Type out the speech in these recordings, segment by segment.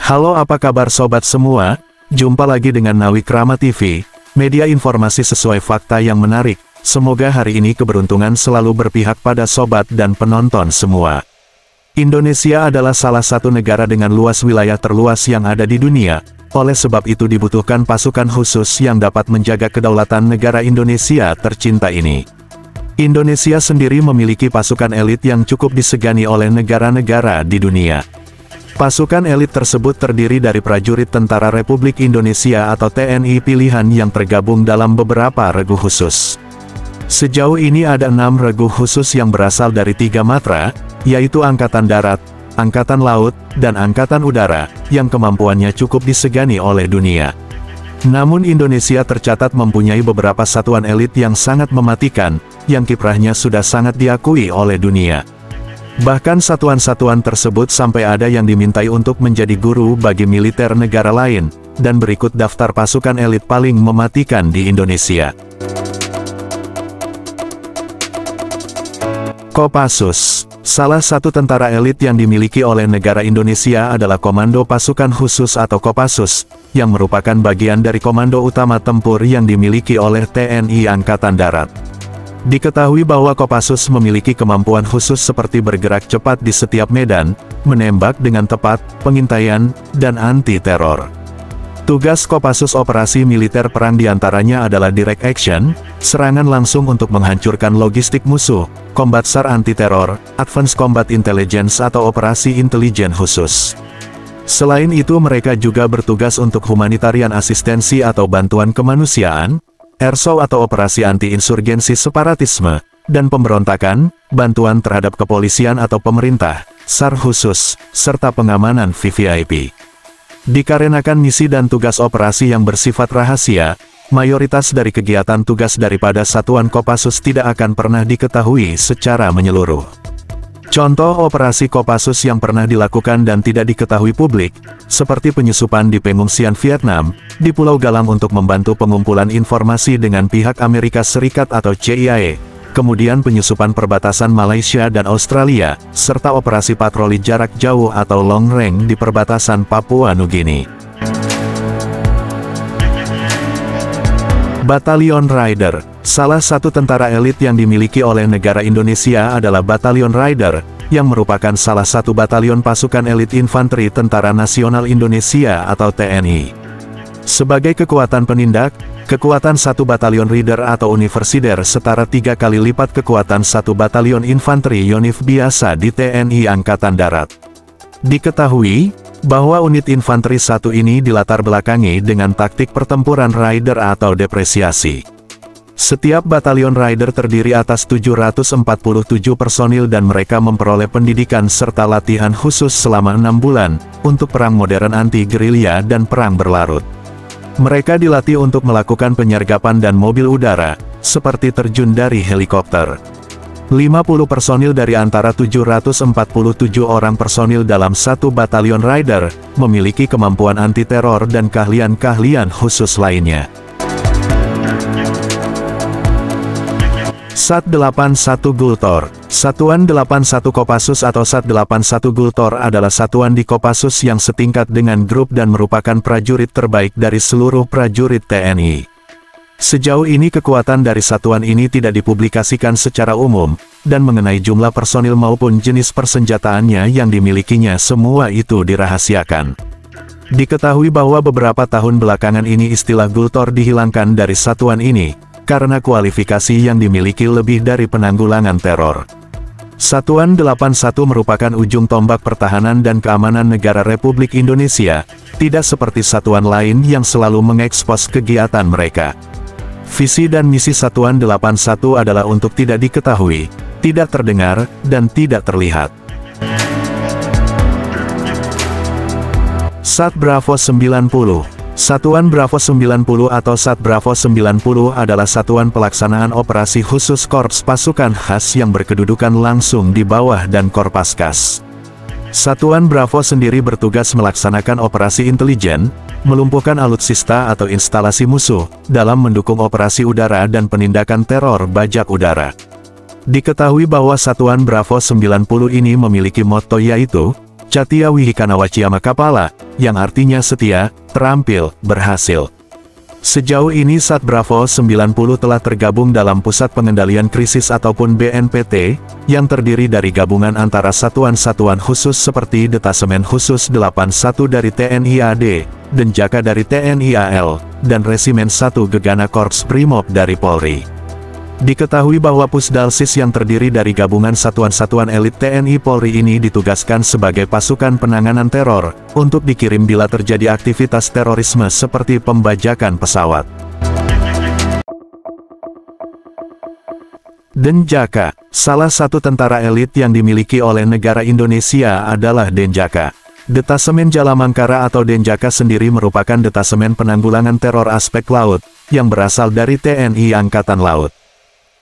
Halo, apa kabar sobat semua? Jumpa lagi dengan Nawikrama TV, media informasi sesuai fakta yang menarik. Semoga hari ini keberuntungan selalu berpihak pada sobat dan penonton semua. Indonesia adalah salah satu negara dengan luas wilayah terluas yang ada di dunia. Oleh sebab itu dibutuhkan pasukan khusus yang dapat menjaga kedaulatan negara Indonesia tercinta ini. Indonesia sendiri memiliki pasukan elit yang cukup disegani oleh negara-negara di dunia. Pasukan elit tersebut terdiri dari prajurit Tentara Republik Indonesia atau TNI pilihan yang tergabung dalam beberapa regu khusus. Sejauh ini ada 6 regu khusus yang berasal dari 3 matra, yaitu Angkatan Darat, Angkatan Laut, dan Angkatan Udara, yang kemampuannya cukup disegani oleh dunia. Namun Indonesia tercatat mempunyai beberapa satuan elit yang sangat mematikan, yang kiprahnya sudah sangat diakui oleh dunia. Bahkan satuan-satuan tersebut sampai ada yang dimintai untuk menjadi guru bagi militer negara lain, dan berikut daftar pasukan elit paling mematikan di Indonesia. Kopassus. Salah satu tentara elit yang dimiliki oleh negara Indonesia adalah Komando Pasukan Khusus atau Kopassus, yang merupakan bagian dari Komando Utama Tempur yang dimiliki oleh TNI Angkatan Darat. Diketahui bahwa Kopassus memiliki kemampuan khusus seperti bergerak cepat di setiap medan, menembak dengan tepat, pengintaian, dan anti-teror. Tugas Kopassus operasi militer perang diantaranya adalah direct action, serangan langsung untuk menghancurkan logistik musuh, combat SAR anti-teror, advance combat intelligence atau operasi intelijen khusus. Selain itu mereka juga bertugas untuk humanitarian asistensi atau bantuan kemanusiaan, ERSO atau operasi anti-insurgensi separatisme, dan pemberontakan, bantuan terhadap kepolisian atau pemerintah, SAR khusus, serta pengamanan VVIP. Dikarenakan misi dan tugas operasi yang bersifat rahasia, mayoritas dari kegiatan tugas daripada satuan Kopassus tidak akan pernah diketahui secara menyeluruh. Contoh operasi Kopassus yang pernah dilakukan dan tidak diketahui publik, seperti penyusupan di pengungsian Vietnam, di Pulau Galang untuk membantu pengumpulan informasi dengan pihak Amerika Serikat atau CIA, kemudian penyusupan perbatasan Malaysia dan Australia, serta operasi patroli jarak jauh atau long range di perbatasan Papua Nugini. Batalion Raider. Salah satu tentara elit yang dimiliki oleh negara Indonesia adalah Batalion Raider, yang merupakan salah satu batalion pasukan elit infanteri Tentara Nasional Indonesia atau TNI. Sebagai kekuatan penindak, kekuatan satu batalion Raider atau Universider setara 3 kali lipat kekuatan satu batalion infanteri Yonif biasa di TNI Angkatan Darat. Diketahui bahwa unit infanteri satu ini dilatar belakangi dengan taktik pertempuran Raider atau depresiasi. Setiap batalion Raider terdiri atas 747 personil dan mereka memperoleh pendidikan serta latihan khusus selama 6 bulan, untuk perang modern anti-gerilya dan perang berlarut. Mereka dilatih untuk melakukan penyergapan dan mobil udara, seperti terjun dari helikopter. 50 personil dari antara 747 orang personil dalam satu batalion Raider, memiliki kemampuan anti-teror dan keahlian-keahlian khusus lainnya. Sat 81 Gultor. Satuan 81 Kopassus atau Sat 81 Gultor adalah satuan di Kopassus yang setingkat dengan grup dan merupakan prajurit terbaik dari seluruh prajurit TNI. Sejauh ini kekuatan dari satuan ini tidak dipublikasikan secara umum, dan mengenai jumlah personil maupun jenis persenjataannya yang dimilikinya semua itu dirahasiakan. Diketahui bahwa beberapa tahun belakangan ini istilah Gultor dihilangkan dari satuan ini, karena kualifikasi yang dimiliki lebih dari penanggulangan teror. Satuan 81 merupakan ujung tombak pertahanan dan keamanan negara Republik Indonesia, tidak seperti satuan lain yang selalu mengekspos kegiatan mereka. Visi dan misi Satuan 81 adalah untuk tidak diketahui, tidak terdengar, dan tidak terlihat. Sat Bravo 90. Satuan Bravo 90 atau Sat Bravo 90 adalah satuan pelaksanaan operasi khusus Korps Pasukan Khas yang berkedudukan langsung di bawah dan Korpaskas. Satuan Bravo sendiri bertugas melaksanakan operasi intelijen, melumpuhkan alutsista atau instalasi musuh, dalam mendukung operasi udara dan penindakan teror bajak udara. Diketahui bahwa Satuan Bravo 90 ini memiliki motto yaitu, Chatia Wihikanawachiama Kapala, yang artinya setia, terampil, berhasil. Sejauh ini Sat Bravo 90 telah tergabung dalam Pusat Pengendalian Krisis ataupun BNPT, yang terdiri dari gabungan antara satuan-satuan khusus seperti Detasemen Khusus 81 dari TNI AD, Denjaka dari TNI AL, dan Resimen 1 Gegana Korps Brimob dari Polri. Diketahui bahwa Pusdalsis yang terdiri dari gabungan satuan-satuan elit TNI Polri ini ditugaskan sebagai pasukan penanganan teror, untuk dikirim bila terjadi aktivitas terorisme seperti pembajakan pesawat. Denjaka, salah satu tentara elit yang dimiliki oleh negara Indonesia adalah Denjaka. Detasemen Jalamangkara atau Denjaka sendiri merupakan detasemen penanggulangan teror aspek laut, yang berasal dari TNI Angkatan Laut.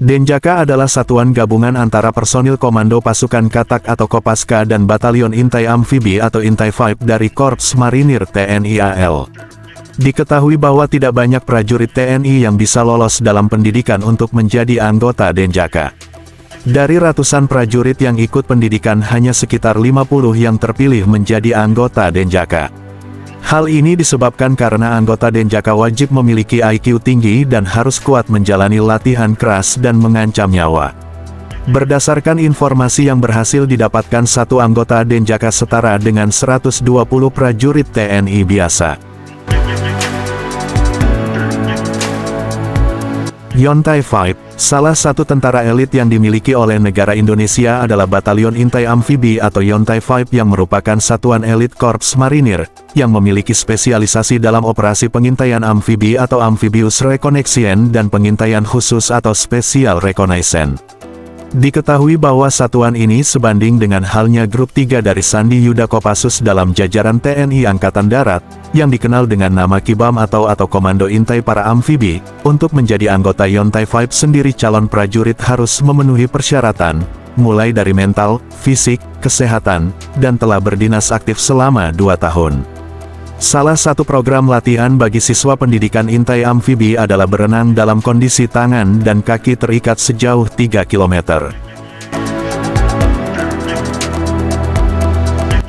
Denjaka adalah satuan gabungan antara personil Komando Pasukan Katak atau Kopaska dan Batalion Intai Amfibi atau Intai 5 dari Korps Marinir TNI AL. Diketahui bahwa tidak banyak prajurit TNI yang bisa lolos dalam pendidikan untuk menjadi anggota Denjaka. Dari ratusan prajurit yang ikut pendidikan hanya sekitar 50 yang terpilih menjadi anggota Denjaka. Hal ini disebabkan karena anggota Denjaka wajib memiliki IQ tinggi dan harus kuat menjalani latihan keras dan mengancam nyawa. Berdasarkan informasi yang berhasil didapatkan, satu anggota Denjaka setara dengan 120 prajurit TNI biasa. Yontai 5, salah satu tentara elit yang dimiliki oleh negara Indonesia adalah Batalion Intai Amfibi atau Yontai 5 yang merupakan satuan elit Korps Marinir, yang memiliki spesialisasi dalam operasi pengintaian amfibi atau Amphibious Reconnaissance dan pengintaian khusus atau Special Reconnaissance. Diketahui bahwa satuan ini sebanding dengan halnya Grup 3 dari Sandi Yuda Kopassus dalam jajaran TNI Angkatan Darat, yang dikenal dengan nama Kibam atau Komando Intai Para Amfibi. Untuk menjadi anggota Yontai 5 sendiri, calon prajurit harus memenuhi persyaratan, mulai dari mental, fisik, kesehatan, dan telah berdinas aktif selama 2 tahun. Salah satu program latihan bagi siswa pendidikan Intai Amfibi adalah berenang dalam kondisi tangan dan kaki terikat sejauh 3 km.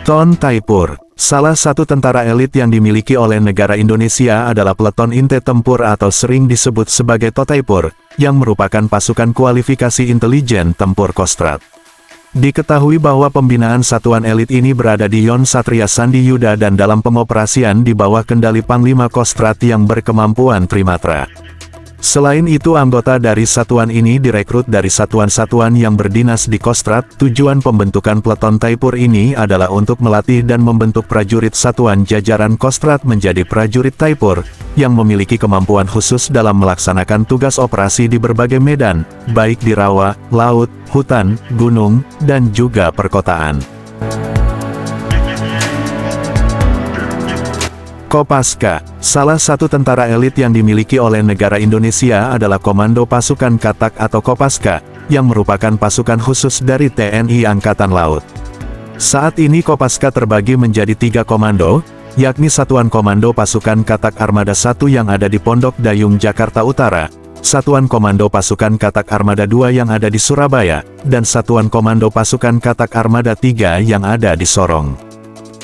Ton Taipur, salah satu tentara elit yang dimiliki oleh negara Indonesia adalah Peleton Inte Tempur atau sering disebut sebagai Totaipur, yang merupakan pasukan kualifikasi intelijen tempur Kostrad. Diketahui bahwa pembinaan satuan elit ini berada di Yon Satria Sandi Yuda dan dalam pengoperasian di bawah kendali Panglima Kostrad yang berkemampuan Trimatra. Selain itu, anggota dari satuan ini direkrut dari satuan-satuan yang berdinas di Kostrad. Tujuan pembentukan Peleton Taipur ini adalah untuk melatih dan membentuk prajurit satuan jajaran Kostrad menjadi prajurit Taipur, yang memiliki kemampuan khusus dalam melaksanakan tugas operasi di berbagai medan, baik di rawa, laut, hutan, gunung, dan juga perkotaan. Kopaska, salah satu tentara elit yang dimiliki oleh negara Indonesia adalah Komando Pasukan Katak atau Kopaska, yang merupakan pasukan khusus dari TNI Angkatan Laut. Saat ini Kopaska terbagi menjadi 3 komando, yakni Satuan Komando Pasukan Katak Armada 1 yang ada di Pondok Dayung, Jakarta Utara, Satuan Komando Pasukan Katak Armada 2 yang ada di Surabaya, dan Satuan Komando Pasukan Katak Armada 3 yang ada di Sorong.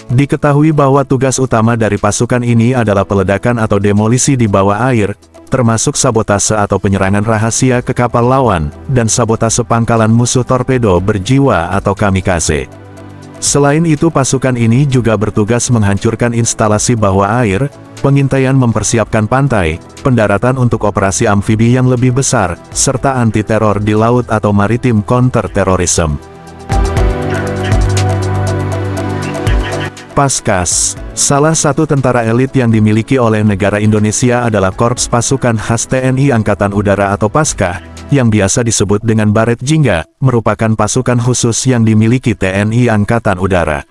Diketahui bahwa tugas utama dari pasukan ini adalah peledakan atau demolisi di bawah air, termasuk sabotase atau penyerangan rahasia ke kapal lawan, dan sabotase pangkalan musuh torpedo berjiwa atau kamikaze. Selain itu, pasukan ini juga bertugas menghancurkan instalasi bawah air, pengintaian mempersiapkan pantai, pendaratan untuk operasi amfibi yang lebih besar, serta anti-teror di laut atau maritim counter-terrorism. Paskas, salah satu tentara elit yang dimiliki oleh negara Indonesia adalah Korps Pasukan Khas TNI Angkatan Udara atau Paskah, yang biasa disebut dengan Baret Jingga, merupakan pasukan khusus yang dimiliki TNI Angkatan Udara.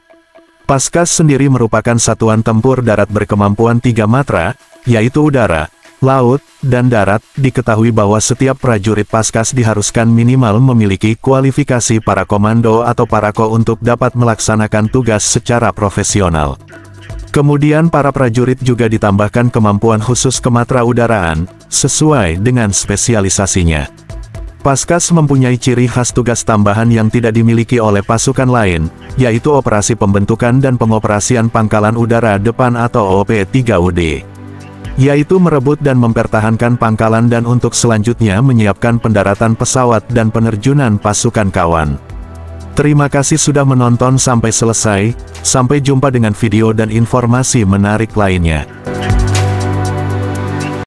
Paskas sendiri merupakan satuan tempur darat berkemampuan 3 matra, yaitu udara, laut, dan darat. Diketahui bahwa setiap prajurit Paskas diharuskan minimal memiliki kualifikasi para komando atau parako untuk dapat melaksanakan tugas secara profesional. Kemudian para prajurit juga ditambahkan kemampuan khusus kematraudaraan, sesuai dengan spesialisasinya. Paskas mempunyai ciri khas tugas tambahan yang tidak dimiliki oleh pasukan lain, yaitu operasi pembentukan dan pengoperasian pangkalan udara depan atau OP3UD. Yaitu merebut dan mempertahankan pangkalan dan untuk selanjutnya menyiapkan pendaratan pesawat dan penerjunan pasukan kawan. Terima kasih sudah menonton sampai selesai, sampai jumpa dengan video dan informasi menarik lainnya.